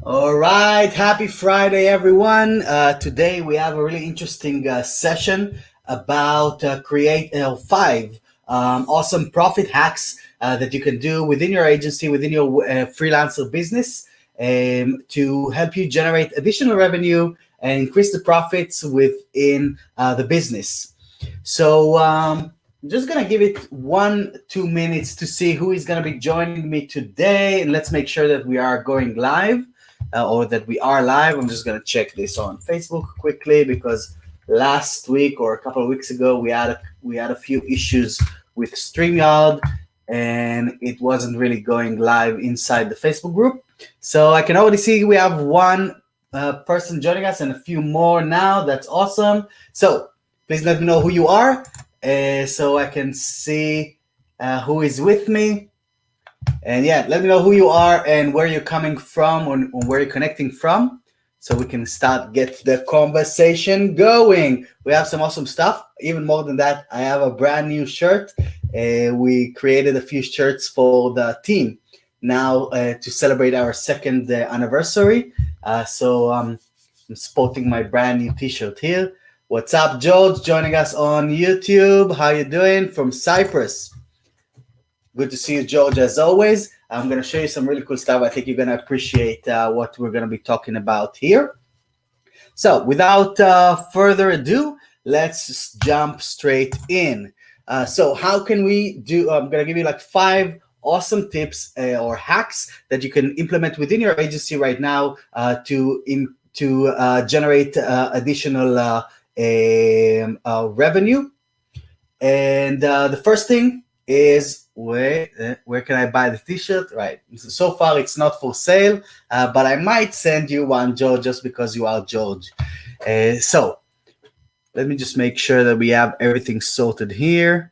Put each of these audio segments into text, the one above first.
All right, happy Friday, everyone. Today we have a really interesting session about create five awesome profit hacks that you can do within your agency, within your freelancer business, to help you generate additional revenue and increase the profits within the business. So I'm just gonna give it 2 minutes to see who is gonna be joining me today, and let's make sure that we are going live or that we are live. I'm just gonna check this on Facebook quickly because last week or a couple of weeks ago we had a few issues with StreamYard and it wasn't really going live inside the Facebook group. So I can already see we have one person joining us and a few more now. That's awesome. So please let me know who you are so I can see who is with me. And yeah, let me know who you are and where you're coming from or where you're connecting from so we can get the conversation going. We have some awesome stuff. Even more than that, I have a brand new shirt. We created a few shirts for the team now to celebrate our second anniversary. So I'm sporting my brand new t-shirt here. What's up, George? Joining us on YouTube. How you doing? From Cyprus. Good to see you, George, as always. I'm going to show you some really cool stuff. I think you're going to appreciate what we're going to be talking about here. So without further ado, let's just jump straight in. So how can we do, I'm going to give you like 5 awesome tips or hacks that you can implement within your agency right now to generate additional revenue. And the first thing is, where can I buy the t-shirt? Right. So far, it's not for sale, but I might send you one, George, just because you are George. So let me just make sure that we have everything sorted here.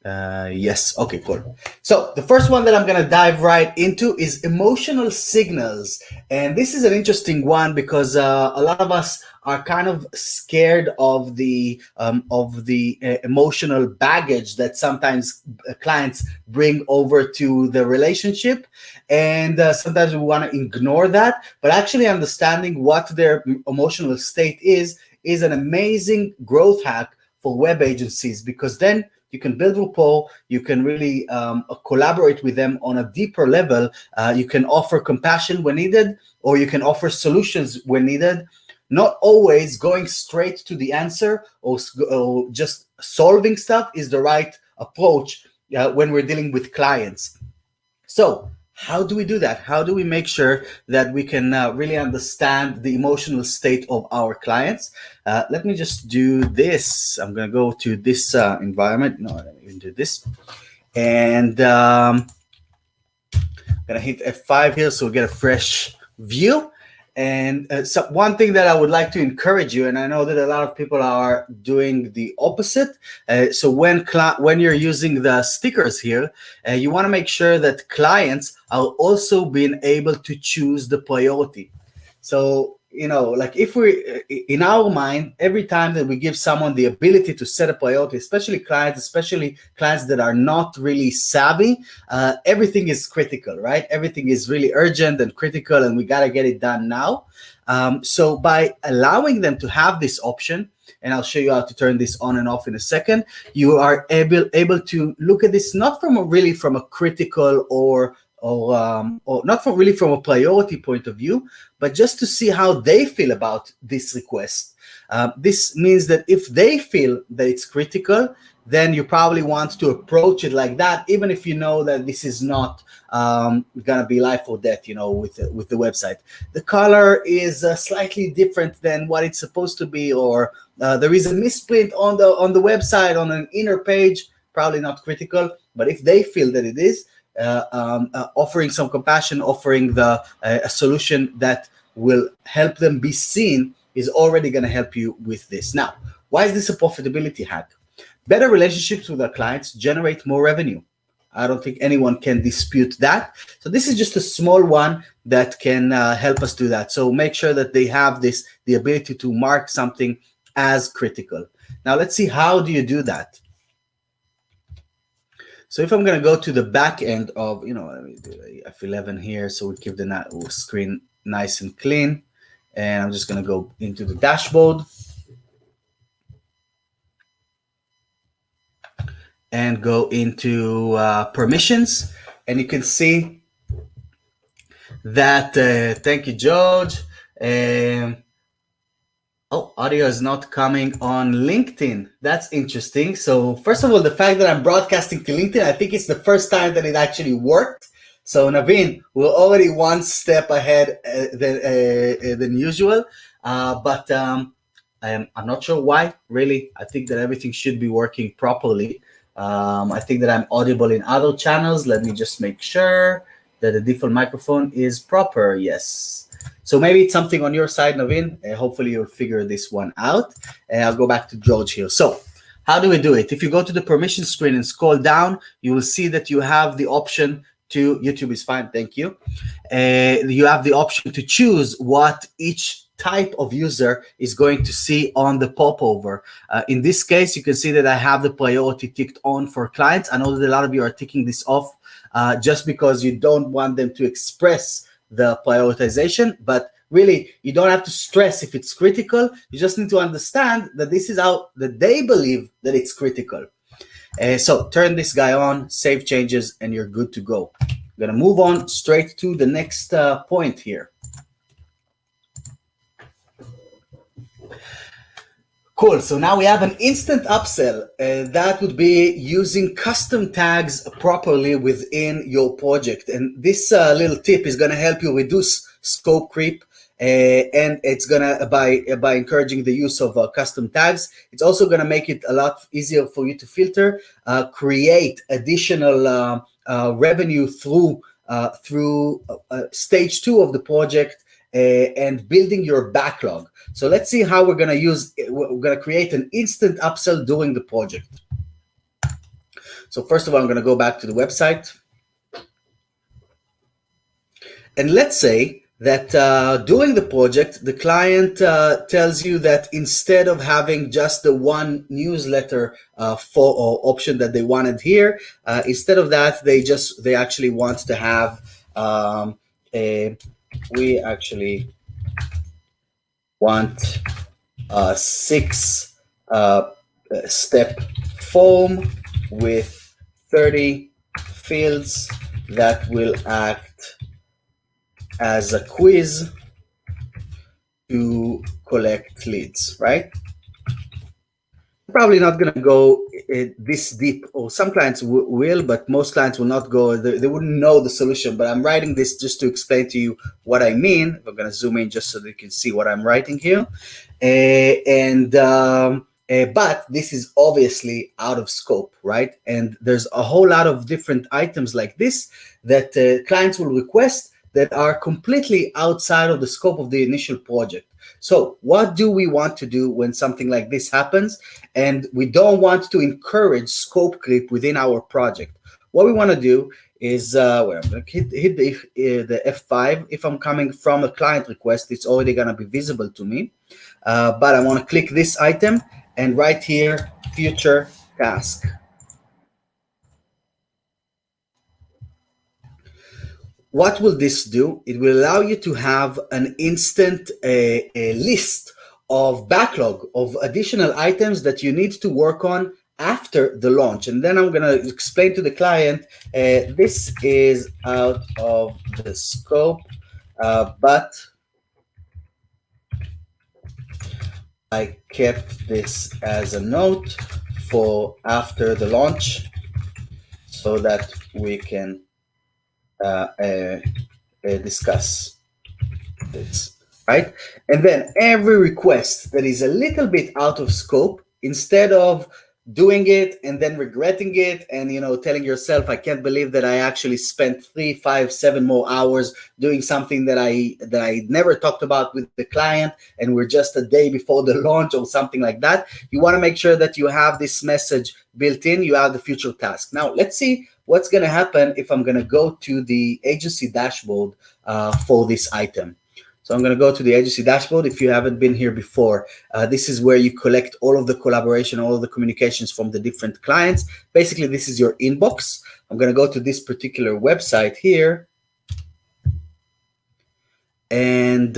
Yes. Okay, cool. So the first one that I'm going to dive right into is emotional signals. And this is an interesting one because a lot of us are kind of scared of the emotional baggage that sometimes clients bring over to the relationship. And sometimes we want to ignore that, but actually understanding what their emotional state is an amazing growth hack for web agencies, because then you can build rapport, you can really collaborate with them on a deeper level. You can offer compassion when needed, or you can offer solutions when needed. Not always going straight to the answer or just solving stuff is the right approach when we're dealing with clients. So how do we do that? How do we make sure that we can really understand the emotional state of our clients? Let me just do this. I'm going to go to this environment. No, let me even do this. And I'm going to hit F5 here so we get a fresh view. And so one thing that I would like to encourage you, and I know that a lot of people are doing the opposite. So when you're using the stickers here, you want to make sure that clients are also being able to choose the priority. So, like if we, in our mind, every time that we give someone the ability to set a priority, especially clients that are not really savvy, everything is critical, right? Everything is really urgent and critical, and we got to get it done now. So by allowing them to have this option, and I'll show you how to turn this on and off in a second, you are able to look at this not from a critical or not from a priority point of view, but just to see how they feel about this request. This means that if they feel that it's critical, then you probably want to approach it like that, even if you know that this is not gonna be life or death, with the website. The color is slightly different than what it's supposed to be, or there is a misprint on the website on an inner page. Probably not critical, but if they feel that it is, offering some compassion, offering a solution that will help them be seen is already going to help you with this. Now, why is this a profitability hack? Better relationships with our clients generate more revenue. I don't think anyone can dispute that. So this is just a small one that can help us do that. So make sure that they have the ability to mark something as critical. Now let's see, how do you do that? So if I'm going to go to the back end of, let me do F11 here, so we keep the screen nice and clean. And I'm just going to go into the dashboard and go into permissions. And you can see that, thank you, George. Oh, audio is not coming on LinkedIn. That's interesting. So first of all, the fact that I'm broadcasting to LinkedIn, I think it's the first time that it actually worked. So Naveen, we're already one step ahead than usual. But I'm not sure why, really. I think that everything should be working properly. I think that I'm audible in other channels. Let me just make sure that the default microphone is proper. Yes. So maybe it's something on your side, Naveen. Hopefully you'll figure this one out. I'll go back to George here. So how do we do it? If you go to the permission screen and scroll down, you will see that you have the option to, YouTube is fine, thank you. You have the option to choose what each type of user is going to see on the popover. In this case, you can see that I have the priority ticked on for clients. I know that a lot of you are ticking this off just because you don't want them to express the prioritization, but really you don't have to stress if it's critical. You just need to understand that this is how that they believe that it's critical. So turn this guy on, save changes, and you're good to go. I'm gonna move on straight to the next point here. Cool, so now we have an instant upsell. That would be using custom tags properly within your project. And this little tip is gonna help you reduce scope creep, and it's gonna, by encouraging the use of custom tags, it's also gonna make it a lot easier for you to filter, create additional revenue through stage 2 of the project, and building your backlog. So let's see how we're going to create an instant upsell during the project. So first of all, I'm going to go back to the website. And let's say that during the project, the client tells you that instead of having just the one newsletter or option that they wanted here, instead of that, they actually want to have we actually want a 6-step form with 30 fields that will act as a quiz to collect leads, right? Probably not going to go this deep, or some clients will, but most clients will not go. They wouldn't know the solution, but I'm writing this just to explain to you what I mean. I'm going to zoom in just so that you can see what I'm writing here. But this is obviously out of scope, right? And there's a whole lot of different items like this that clients will request that are completely outside of the scope of the initial project. So what do we want to do when something like this happens and we don't want to encourage scope creep within our project? What we want to do is, where I'm going to hit the F5. If I'm coming from a client request, it's already going to be visible to me. But I want to click this item and right here, future task. What will this do? It will allow you to have an instant a list of backlog of additional items that you need to work on after the launch. And then I'm going to explain to the client, this is out of the scope, but I kept this as a note for after the launch so that we can discuss this, right? And then every request that is a little bit out of scope, instead of doing it and then regretting it and telling yourself, I can't believe that I actually spent 3, 5, 7 more hours doing something that I never talked about with the client and we're just a day before the launch or something like that. You want to make sure that you have this message built in. You have the future task. Now let's see what's going to happen if I'm going to go to the agency dashboard for this item. So I'm going to go to the agency dashboard. If you haven't been here before, this is where you collect all of the collaboration, all of the communications from the different clients. Basically, this is your inbox. I'm going to go to this particular website here. And And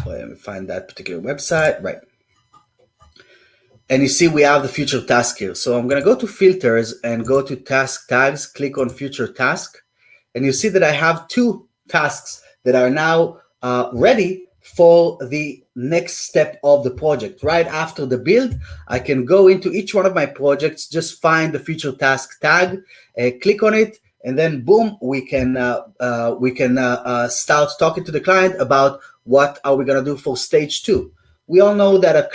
let me find that particular website. Right. And you see we have the future task here. So I'm going to go to filters and go to task tags, click on future task. And you see that I have 2 tasks that are now ready for the next step of the project. Right after the build, I can go into each one of my projects, just find the future task tag, click on it, and then boom, we can start talking to the client about what are we going to do for stage 2. We all know that a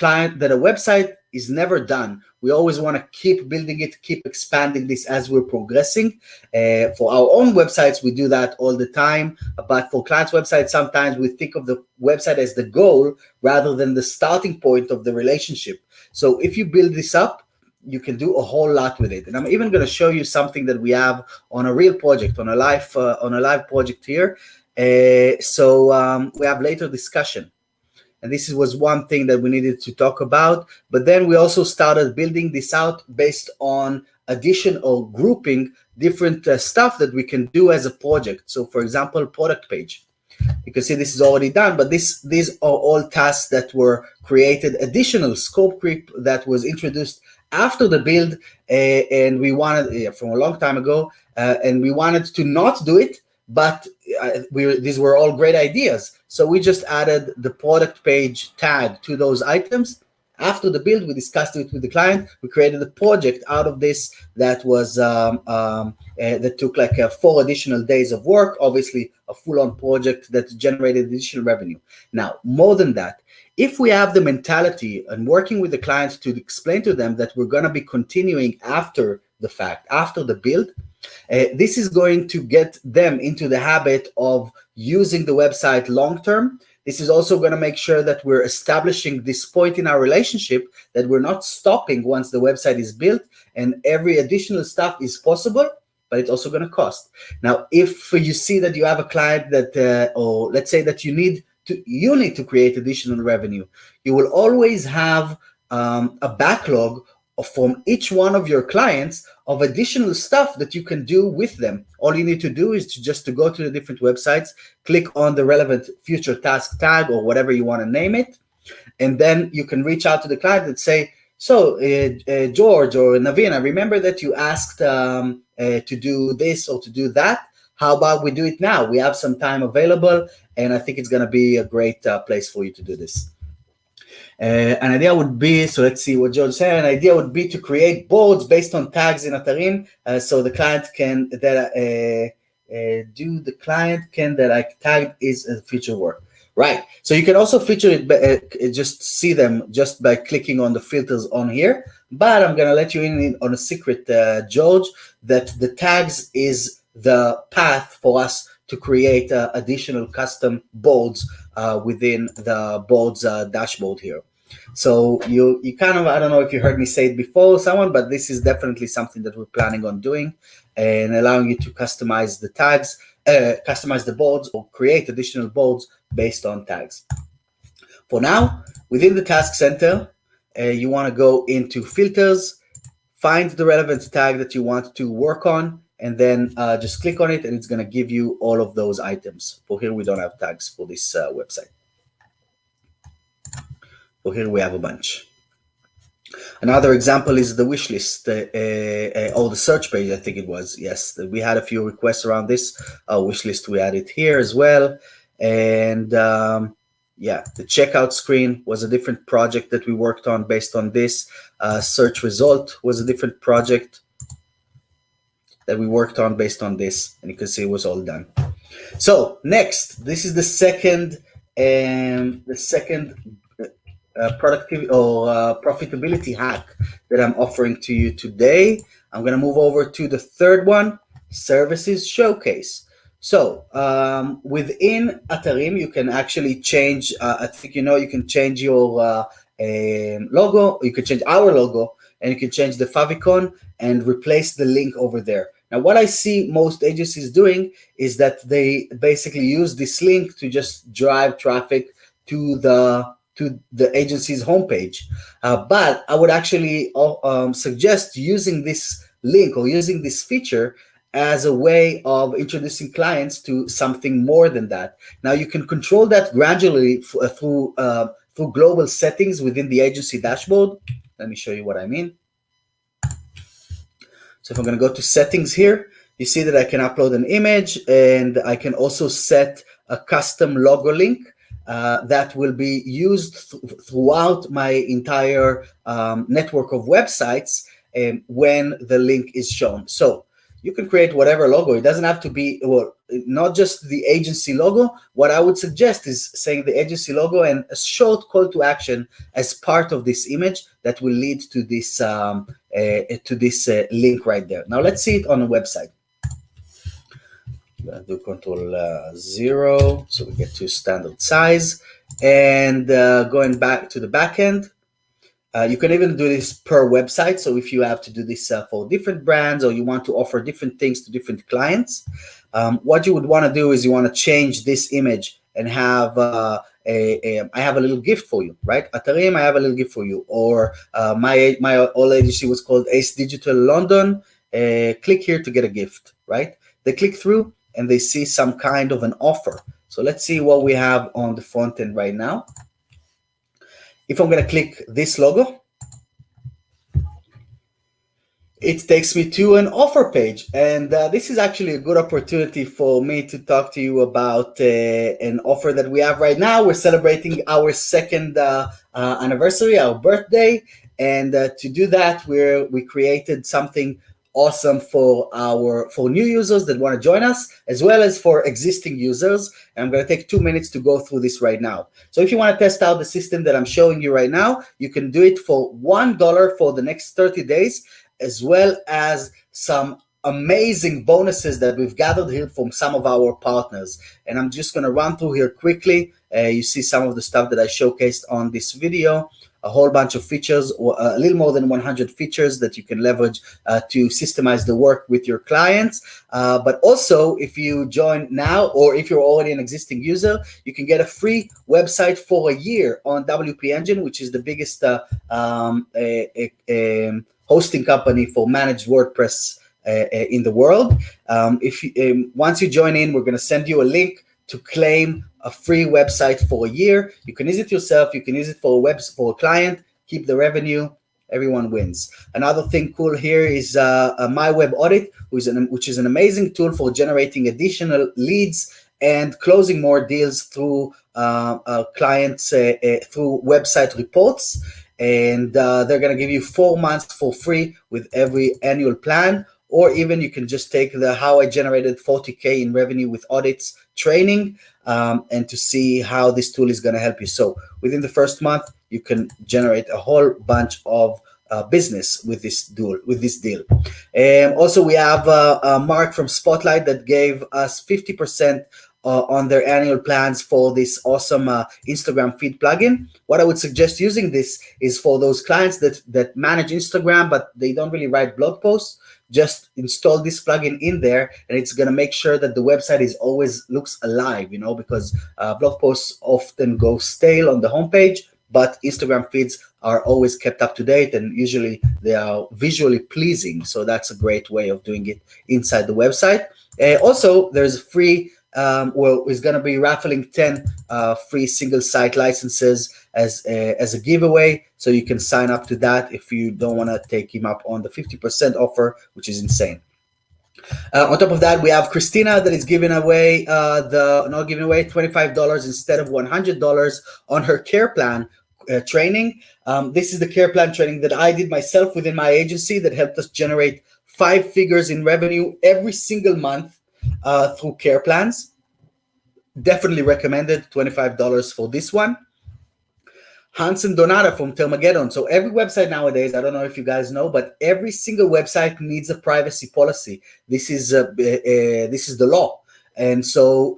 website is never done. We always want to keep building it, keep expanding this as we're progressing. For our own websites, we do that all the time. But for clients' websites, sometimes we think of the website as the goal rather than the starting point of the relationship. So if you build this up, you can do a whole lot with it. And I'm even going to show you something that we have on a real project, on a live project here. So we have later discussion. And this was one thing that we needed to talk about. But then we also started building this out based on addition or grouping different stuff that we can do as a project. So for example, product page. You can see this is already done, but these are all tasks that were created, additional scope creep that was introduced after the build. And we wanted, from a long time ago, and we wanted to not do it, but these were all great ideas. So we just added the product page tag to those items. After the build, we discussed it with the client. We created a project out of this that was that took like 4 additional days of work. Obviously, a full-on project that generated additional revenue. Now, more than that, if we have the mentality and working with the clients to explain to them that we're going to be continuing after the fact, after the build, this is going to get them into the habit of using the website long term. This is also going to make sure that we're establishing this point in our relationship that we're not stopping once the website is built, and every additional stuff is possible, but it's also going to cost. Now, if you see that you have a client that, or let's say that you need to create additional revenue, you will always have a backlog from each one of your clients of additional stuff that you can do with them. All you need to do is to go to the different websites, click on the relevant future task tag or whatever you want to name it, and then you can reach out to the client and say, so George or Naveen, I remember that you asked to do this or to do that. How about we do it now? We have some time available, and I think it's going to be a great place for you to do this. An idea would be, so let's see what George said, an idea would be to create boards based on tags in Atarim, so the client can, that I tagged is a future work. Right, so you can also feature it, just see them just by clicking on the filters on here, but I'm gonna let you in on a secret, George, that the tags is the path for us to create additional custom boards within the boards dashboard here. So you kind of, I don't know if you heard me say it before, someone, but this is definitely something that we're planning on doing and allowing you to customize the tags, customize the boards or create additional boards based on tags. For now, within the task center, you want to go into filters, find the relevant tag that you want to work on, and then just click on it, and it's going to give you all of those items. For here, we don't have tags for this website. So here we have a bunch. Another example is the wish list or the search page, I think it was. Yes, we had a few requests around this wish list. We had it here as well. And yeah, the checkout screen was a different project that we worked on based on this. Search result was a different project that we worked on based on this. And you can see it was all done. So next, this is the second productivity or profitability hack that I'm offering to you today. I'm going to move over to the third one, services showcase. So within Atarim, you can actually change, I think you can change your logo, you can change our logo, and you can change the favicon and replace the link over there. Now, what I see most agencies doing is that they basically use this link to just drive traffic to the agency's homepage. But I would actually suggest using this link or using this feature as a way of introducing clients to something more than that. Now you can control that gradually through global settings within the agency dashboard. Let me show you what I mean. So if I'm going to go to settings here, you see that I can upload an image, and I can also set a custom logo link that will be used throughout my entire network of websites when the link is shown. So you can create whatever logo. It doesn't have to be, well, not just the agency logo. What I would suggest is saying the agency logo and a short call to action as part of this image that will lead to this link right there. Now let's see it on a website. I'm gonna do Control 0, so we get to standard size. And going back to the backend, you can even do this per website. So if you have to do this for different brands, or you want to offer different things to different clients, what you would want to do is you want to change this image and have I have a little gift for you, right? Atarim, I have a little gift for you. Or my old agency was called Ace Digital London. Click here to get a gift, right? They click through and they see some kind of an offer. So let's see what we have on the front end right now. If I'm going to click this logo, it takes me to an offer page. And this is actually a good opportunity for me to talk to you about an offer that we have right now. We're celebrating our second anniversary, our birthday. And to do that, we created something awesome for new users that want to join us, as well as for existing users. And I'm going to take 2 minutes to go through this right now. So if you want to test out the system that I'm showing you right now, you can do it for $1 for the next 30 days, as well as some amazing bonuses that we've gathered here from some of our partners. And I'm just going to run through here quickly. You see some of the stuff that I showcased on this video. A whole bunch of features, or a little more than 100 features that you can leverage to systemize the work with your clients. But also, if you join now, or if you're already an existing user, you can get a free website for a year on WP Engine, which is the biggest hosting company for managed WordPress in the world. Once you join in, we're going to send you a link to claim a free website for a year. You can use it yourself. You can use it for a client. Keep the revenue. Everyone wins. Another thing cool here is My Web Audit, which is an amazing tool for generating additional leads and closing more deals through clients through website reports. And they're going to give you 4 months for free with every annual plan. Or even you can just take the How I Generated 40K in Revenue with Audits training and to see how this tool is going to help you. So within the first month, you can generate a whole bunch of business with this deal. Also, we have Mark from Spotlight that gave us 50% on their annual plans for this awesome Instagram feed plugin. What I would suggest using this is for those clients that manage Instagram, but they don't really write blog posts. Just install this plugin in there, and it's going to make sure that the website always looks alive, because blog posts often go stale on the homepage, but Instagram feeds are always kept up to date, and usually they are visually pleasing. So that's a great way of doing it inside the website. Also, there's free is going to be raffling 10 free single site licenses as a giveaway. So you can sign up to that if you don't want to take him up on the 50% offer, which is insane. On top of that, we have Christina that is giving away $25 instead of $100 on her care plan training. This is the care plan training that I did myself within my agency that helped us generate 5 figures in revenue every single month through care plans. Definitely recommended. $25 for this one. Hans and Donata from Termageddon. So every website nowadays, I don't know if you guys know, but every single website needs a privacy policy. This is the law. And so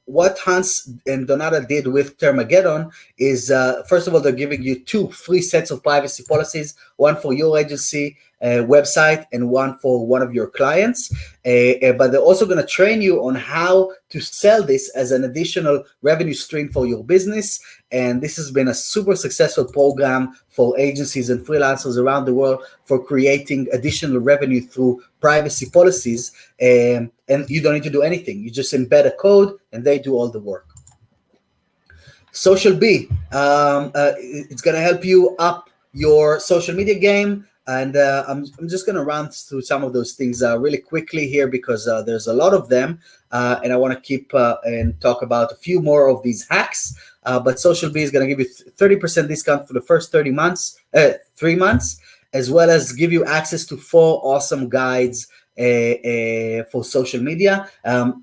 what Hans and Donata did with Termageddon is, first of all, they're giving you 2 free sets of privacy policies, one for your agency website and one for one of your clients. But they're also going to train you on how to sell this as an additional revenue stream for your business. And this has been a super successful program for agencies and freelancers around the world for creating additional revenue through privacy policies. And you don't need to do anything. You just embed a code and they do all the work. Social B, it's going to help you up your social media game. And I'm just going to run through some of those things really quickly here because there's a lot of them. And I want to keep and talk about a few more of these hacks. But Social B is going to give you 30% discount for the first 3 months, as well as give you access to 4 awesome guides for social media.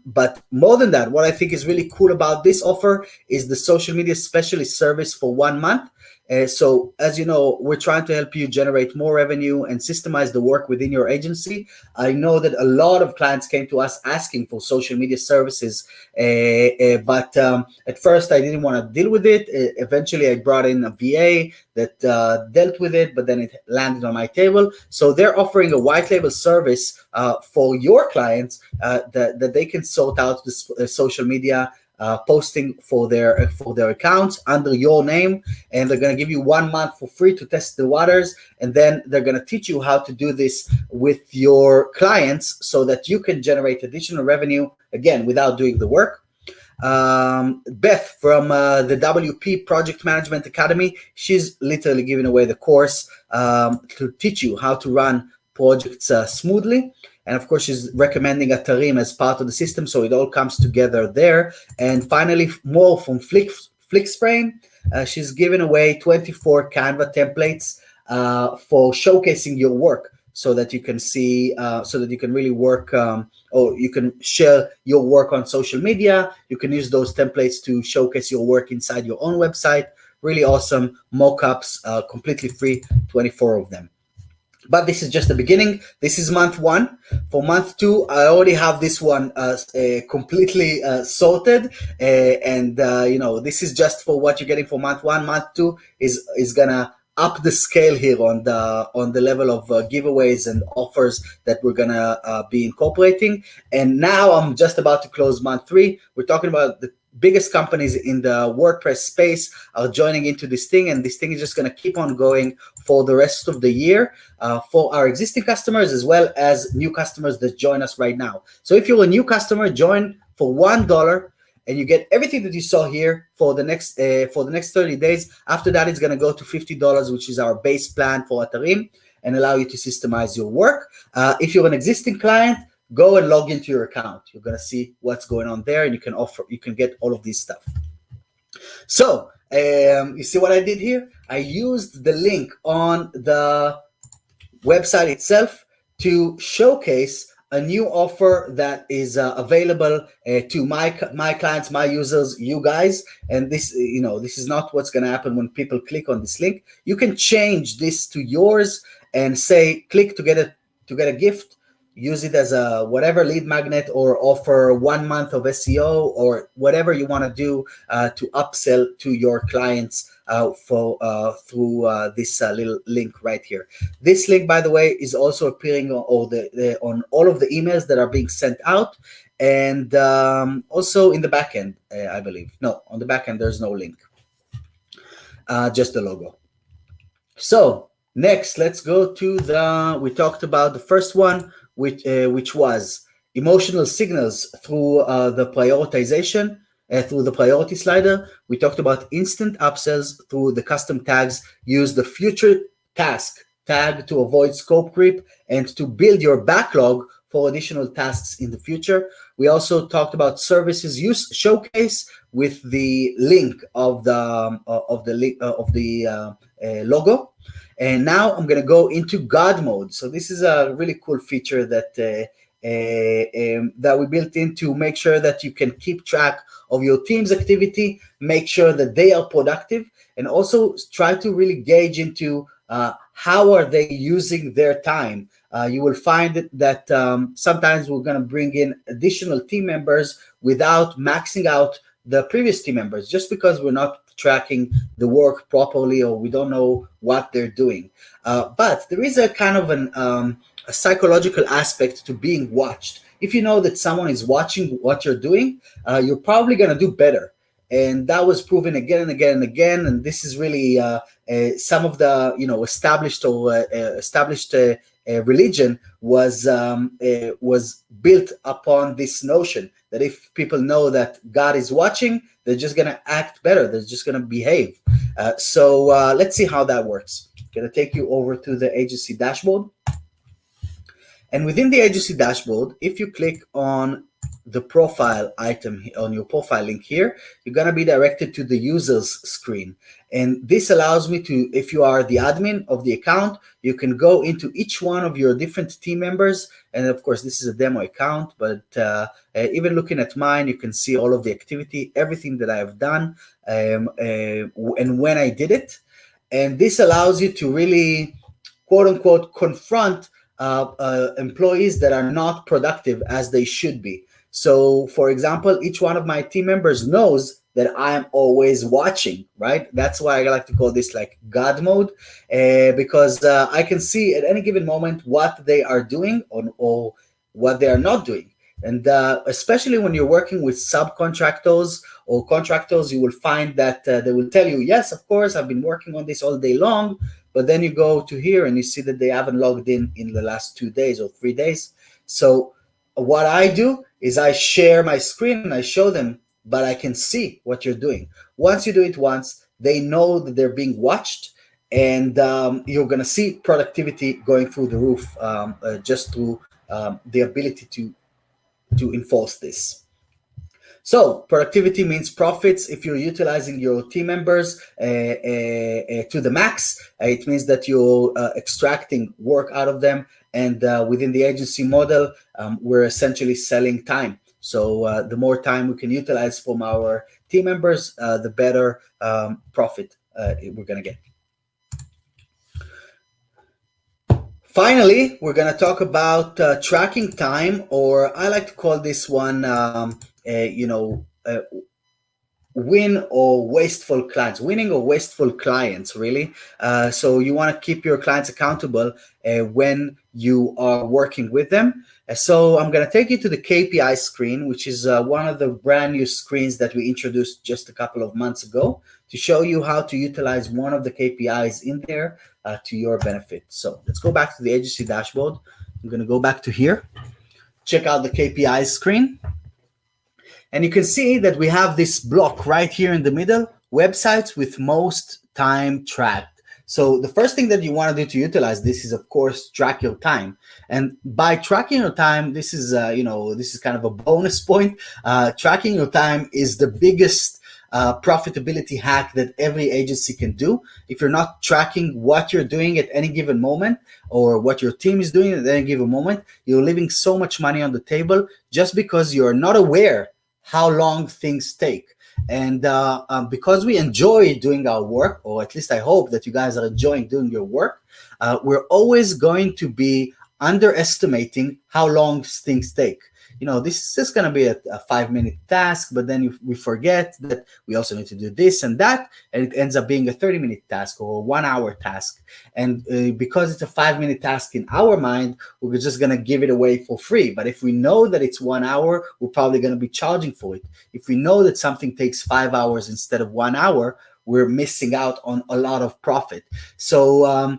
But more than that, what I think is really cool about this offer is the social media specialist service for 1 month. So as you know, we're trying to help you generate more revenue and systemize the work within your agency. I know that a lot of clients came to us asking for social media services, but at first I didn't want to deal with it. Eventually I brought in a VA that dealt with it, but then it landed on my table. So they're offering a white label service for your clients that they can sort out the social media posting for their accounts under your name, and they're going to give you 1 month for free to test the waters, and then they're going to teach you how to do this with your clients so that you can generate additional revenue again without doing the work. Beth from the WP Project Management Academy, she's literally giving away the course to teach you how to run projects smoothly. And of course, she's recommending Atarim as part of the system, so it all comes together there. And finally, more from FlickSpray. She's giving away 24 Canva templates for showcasing your work, so that you can see, so that you can really work, or you can share your work on social media. You can use those templates to showcase your work inside your own website. Really awesome mock-ups, completely free, 24 of them. But this is just the beginning. This is month 1. For month 2, I already have this one completely sorted. And you know, this is just for what you're getting for month 1. Month 2 is gonna up the scale here on the level of giveaways and offers that we're gonna be incorporating. And now I'm just about to close month 3. We're talking about the biggest companies in the WordPress space are joining into this thing, and this thing is just going to keep on going for the rest of the year for our existing customers as well as new customers that join us right now. So if you're a new customer, join for $1 and you get everything that you saw here for the next 30 days. After that, it's going to go to $50, which is our base plan for Atarim, and allow you to systemize your work. If you're an existing client, go and log into your account. You're going to see what's going on there, and you can get all of this stuff. So you see what I did here? I used the link on the website itself to showcase a new offer that is available to my clients, my users, you guys. And this, you know, this is not what's going to happen when people click on this link. You can change this to yours and say, click to get a gift. Use it as a whatever lead magnet, or offer 1 month of SEO, or whatever you want to do to upsell to your clients through this little link right here. This link, by the way, is also appearing on all of the emails that are being sent out, and also in the backend, I believe. No, on the backend there's no link, just the logo. So next, let's go to we talked about the first one, which was emotional signals through the prioritization, through the priority slider. We talked about instant upsells through the custom tags. Use the future task tag to avoid scope creep and to build your backlog for additional tasks in the future. We also talked about services use showcase with the link of the logo. And now I'm going to go into God mode. So this is a really cool feature that we built in to make sure that you can keep track of your team's activity, make sure that they are productive, and also try to really gauge into how are they using their time. You will find that sometimes we're going to bring in additional team members without maxing out the previous team members, just because we're not tracking the work properly, or we don't know what they're doing. But there is a kind of a psychological aspect to being watched. If you know that someone is watching what you're doing, you're probably going to do better. And that was proven again and again and again. And this is really some of the established religion was built upon this notion that if people know that God is watching, they're just going to act better. They're just going to behave. So let's see how that works. I'm going to take you over to the agency dashboard. And within the agency dashboard, if you click on the profile item on your profile link here, you're going to be directed to the users screen. And this allows me to, if you are the admin of the account, you can go into each one of your different team members. And of course, this is a demo account, but even looking at mine, you can see all of the activity, everything that I have done, and when I did it. And this allows you to really, quote unquote, confront employees that are not productive as they should be. So, for example, each one of my team members knows that I am always watching, right? That's why I like to call this like God mode, because I can see at any given moment what they are doing or what they are not doing. And especially when you're working with subcontractors or contractors, you will find that they will tell you, yes, of course, I've been working on this all day long. But then you go to here and you see that they haven't logged in the last 2 days or 3 days. So what I do is I share my screen and I show them, but I can see what you're doing. Once you do it once, they know that they're being watched, and you're going to see productivity going through the roof just through the ability to enforce this. So productivity means profits. If you're utilizing your team members to the max, it means that you're extracting work out of them. And within the agency model, we're essentially selling time. So the more time we can utilize from our team members, the better profit we're going to get. Finally, we're going to talk about tracking time, or I like to call this one win or wasteful clients, winning or wasteful clients, really. So you want to keep your clients accountable when you are working with them. So I'm going to take you to the KPI screen, which is one of the brand new screens that we introduced just a couple of months ago, to show you how to utilize one of the KPIs in there to your benefit. So let's go back to the agency dashboard. I'm going to go back to here, check out the KPI screen. And you can see that we have this block right here in the middle, websites with most time tracked. So the first thing that you want to do to utilize this is, of course, track your time. And by tracking your time, this is, this is kind of a bonus point. Tracking your time is the biggest profitability hack that every agency can do. If you're not tracking what you're doing at any given moment or what your team is doing at any given moment, you're leaving so much money on the table just because you're not aware how long things take. And because we enjoy doing our work, or at least I hope that you guys are enjoying doing your work, we're always going to be underestimating how long things take. This is just going to be a 5-minute task, but then we forget that we also need to do this and that, and it ends up being a 30-minute task or a 1-hour task. And because it's a 5-minute task in our mind, we're just going to give it away for free. But if we know that it's 1 hour, we're probably going to be charging for it. If we know that something takes 5 hours instead of 1 hour, we're missing out on a lot of profit. So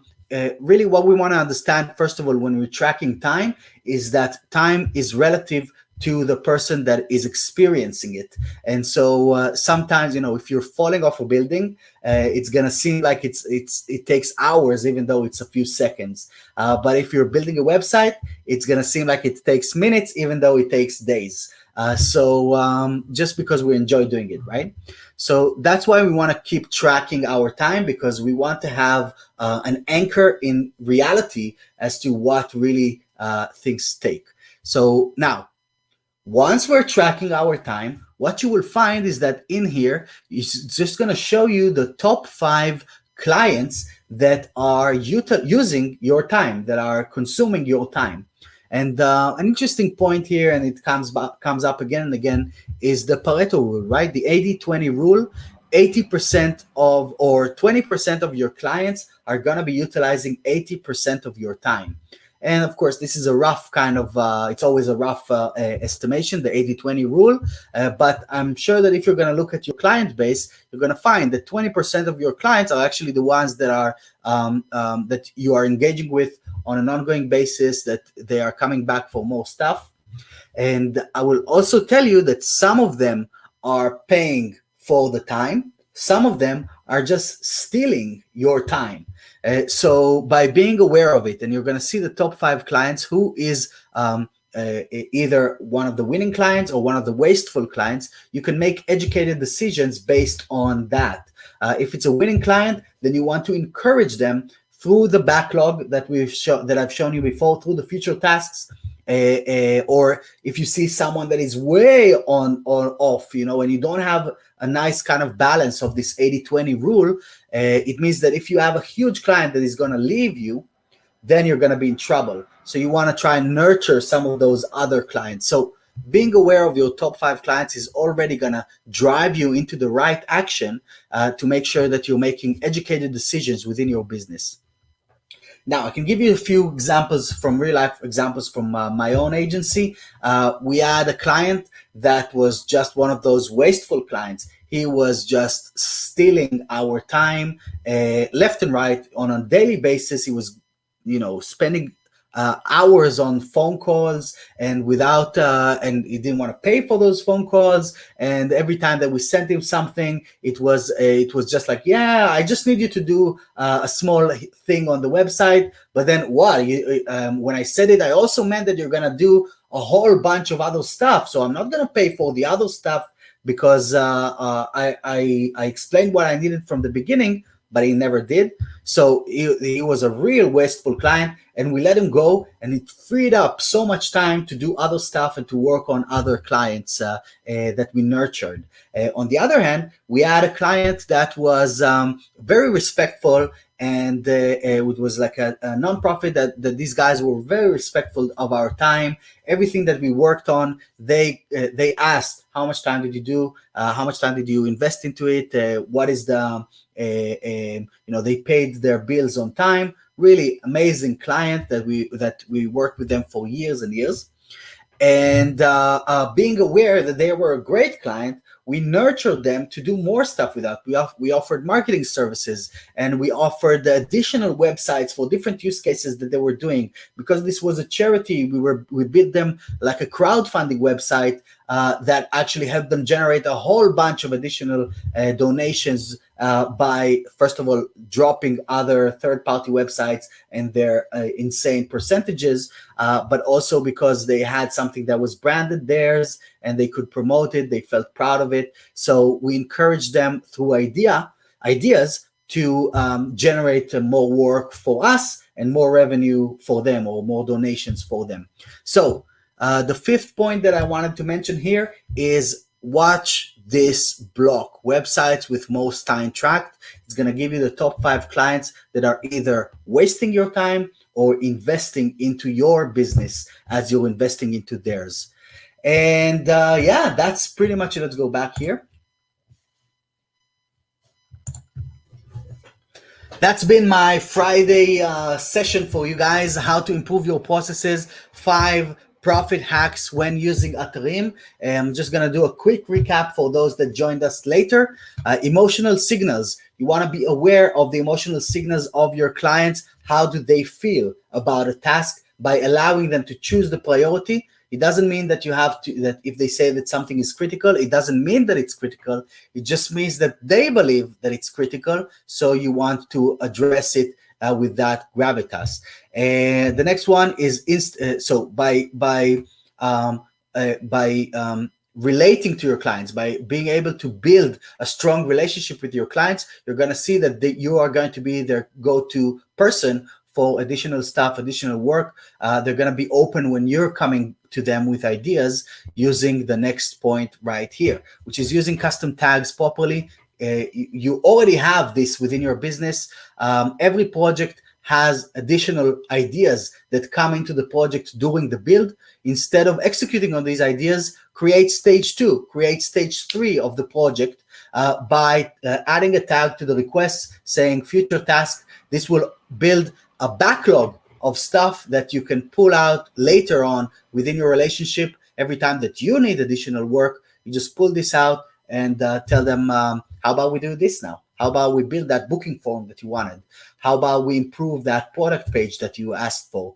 really what we want to understand, first of all, when we're tracking time, is that time is relative to the person that is experiencing it. And so sometimes, if you're falling off a building, it's going to seem like it takes hours, even though it's a few seconds. But if you're building a website, it's going to seem like it takes minutes, even though it takes days. So just because we enjoy doing it, right? So that's why we want to keep tracking our time, because we want to have an anchor in reality as to what really things take. So now, once we're tracking our time, what you will find is that in here, it's just going to show you the top 5 clients that are using your time, that are consuming your time. And an interesting point here, and it comes up again and again, is the Pareto rule, right? The 80-20 rule. 80% of or 20% of your clients are going to be utilizing 80% of your time. And of course, this is a rough kind of, it's always a rough estimation, the 80-20 rule. But I'm sure that if you're going to look at your client base, you're going to find that 20% of your clients are actually the ones that are that you are engaging with on an ongoing basis, that they are coming back for more stuff. And I will also tell you that some of them are paying for the time. Some of them are just stealing your time. So by being aware of it, and you're going to see the top 5 clients, who is either one of the winning clients or one of the wasteful clients, you can make educated decisions based on that. If it's a winning client, then you want to encourage them through the backlog that I've shown you before, through the future tasks. Or if you see someone that is way on or off, and you don't have a nice kind of balance of this 80-20 rule, it means that if you have a huge client that is going to leave you, then you're going to be in trouble. So you want to try and nurture some of those other clients. So being aware of your top 5 clients is already going to drive you into the right action to make sure that you're making educated decisions within your business. Now, I can give you a few examples from real life examples from my own agency. We had a client that was just one of those wasteful clients. He was just stealing our time left and right on a daily basis. He was, spending hours on phone calls and without and he didn't want to pay for those phone calls, and every time that we sent him something, it was just like, yeah, I just need you to do a small thing on the website, but then what, when I said it, I also meant that you're gonna do a whole bunch of other stuff, so I'm not gonna pay for the other stuff because I explained what I needed from the beginning, but he never did. So he was a real wasteful client, and we let him go, and it freed up so much time to do other stuff and to work on other clients that we nurtured. On the other hand, we had a client that was very respectful, and it was like a nonprofit that these guys were very respectful of our time. Everything that we worked on, they asked, how much time did you do? How much time did you invest into it? What is the they paid their bills on time. Really amazing client that we worked with them for years and years. And being aware that they were a great client, we nurtured them to do more stuff with us. We offered marketing services, and we offered additional websites for different use cases that they were doing. Because this was a charity, we built them like a crowdfunding website that actually helped them generate a whole bunch of additional donations by, first of all, dropping other third-party websites and their insane percentages, but also because they had something that was branded theirs and they could promote it. They felt proud of it. So we encouraged them through ideas to generate more work for us and more revenue for them, or more donations for them. So the 5th point that I wanted to mention here is watch this block, websites with most time tracked. It's going to give you the top 5 clients that are either wasting your time or investing into your business as you're investing into theirs. And yeah, that's pretty much it. Let's go back here. That's been my Friday session for you guys, how to improve your processes, 5 profit hacks when using Atarim. I'm just going to do a quick recap for those that joined us later. Emotional signals. You want to be aware of the emotional signals of your clients. How do they feel about a task? By allowing them to choose the priority. It doesn't mean that you have to, that if they say that something is critical, it doesn't mean that it's critical. It just means that they believe that it's critical. So you want to address it with that gravitas. And the next one is so by relating to your clients, by being able to build a strong relationship with your clients, you're going to see that you are going to be their go-to person for additional stuff, additional work. They're going to be open when you're coming to them with ideas, using the next point right here, which is using custom tags properly. You already have this within your business. Every project has additional ideas that come into the project during the build, instead of executing on these ideas, create stage 2, create stage 3 of the project by adding a tag to the request saying future task. This will build a backlog of stuff that you can pull out later on within your relationship. Every time that you need additional work, you just pull this out and tell them, how about we do this now? How about we build that booking form that you wanted? How about we improve that product page that you asked for?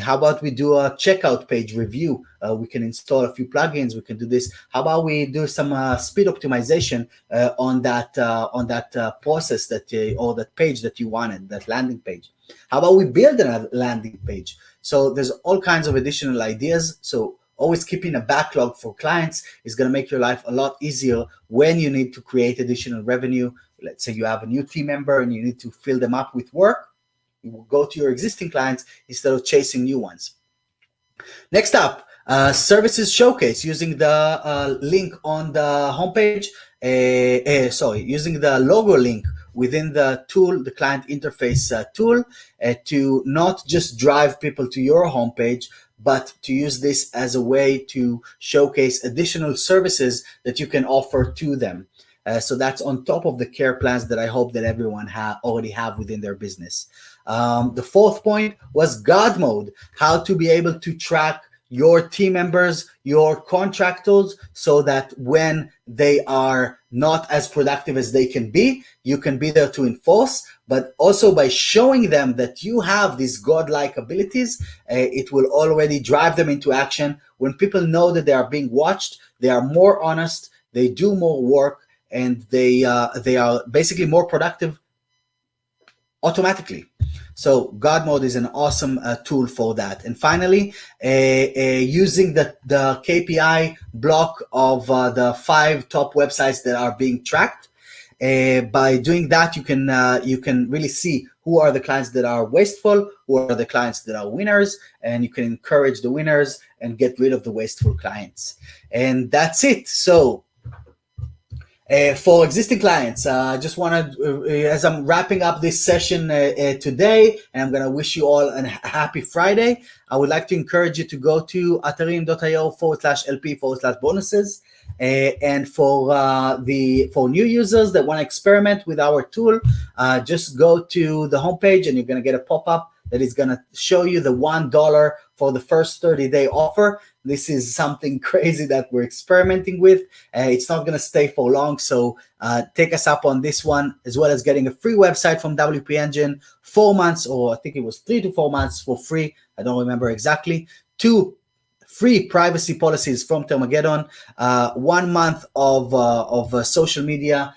How about we do a checkout page review? We can install a few plugins. We can do this. How about we do some speed optimization on that process that or that page that you wanted, that landing page? How about we build a landing page? So there's all kinds of additional ideas. So always keeping a backlog for clients is going to make your life a lot easier when you need to create additional revenue. Let's say you have a new team member and you need to fill them up with work. You will go to your existing clients instead of chasing new ones. Next up, services showcase, using the link on the homepage. Using the logo link within the tool, the client interface tool, to not just drive people to your homepage, but to use this as a way to showcase additional services that you can offer to them. So that's on top of the care plans that I hope that everyone already have within their business. The fourth point was God mode, how to be able to track your team members, your contractors, so that when they are not as productive as they can be, you can be there to enforce, but also by showing them that you have these godlike abilities, it will already drive them into action. When people know that they are being watched, they are more honest, they do more work, and they are basically more productive automatically. So God mode is an awesome tool for that. And finally, using the KPI block of the 5 top websites that are being tracked. By doing that, you can really see who are the clients that are wasteful, who are the clients that are winners, and you can encourage the winners and get rid of the wasteful clients. And that's it. So for existing clients, I just want to, as I'm wrapping up this session today, and I'm going to wish you all a happy Friday, I would like to encourage you to go to atarim.io/LP/bonuses. And for new users that want to experiment with our tool, just go to the homepage and you're going to get a pop-up that is going to show you the $1 for the first 30-day offer. This is something crazy that we're experimenting with. It's not going to stay for long, so take us up on this one, as well as getting a free website from WP Engine, 4 months, or I think it was 3 to 4 months for free. I don't remember exactly. 2 free privacy policies from Termageddon, 1 month of social media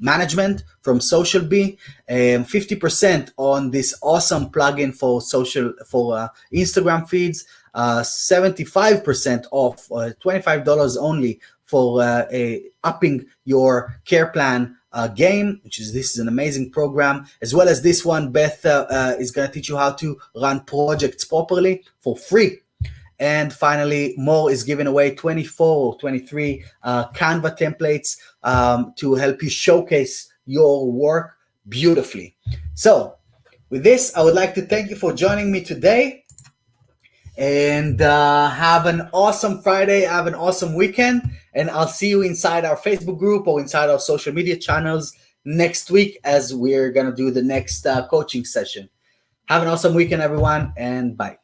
management from SocialBee, 50% on this awesome plugin for Instagram feeds, 75% off, $25 only for upping your care plan game, this is an amazing program, as well as this one. Beth is going to teach you how to run projects properly for free. And finally, Mo is giving away 24 or 23 Canva templates to help you showcase your work beautifully. So with this, I would like to thank you for joining me today, and have an awesome Friday, have an awesome weekend, and I'll see you inside our Facebook group or inside our social media channels next week as we're going to do the next coaching session. Have an awesome weekend, everyone, and bye.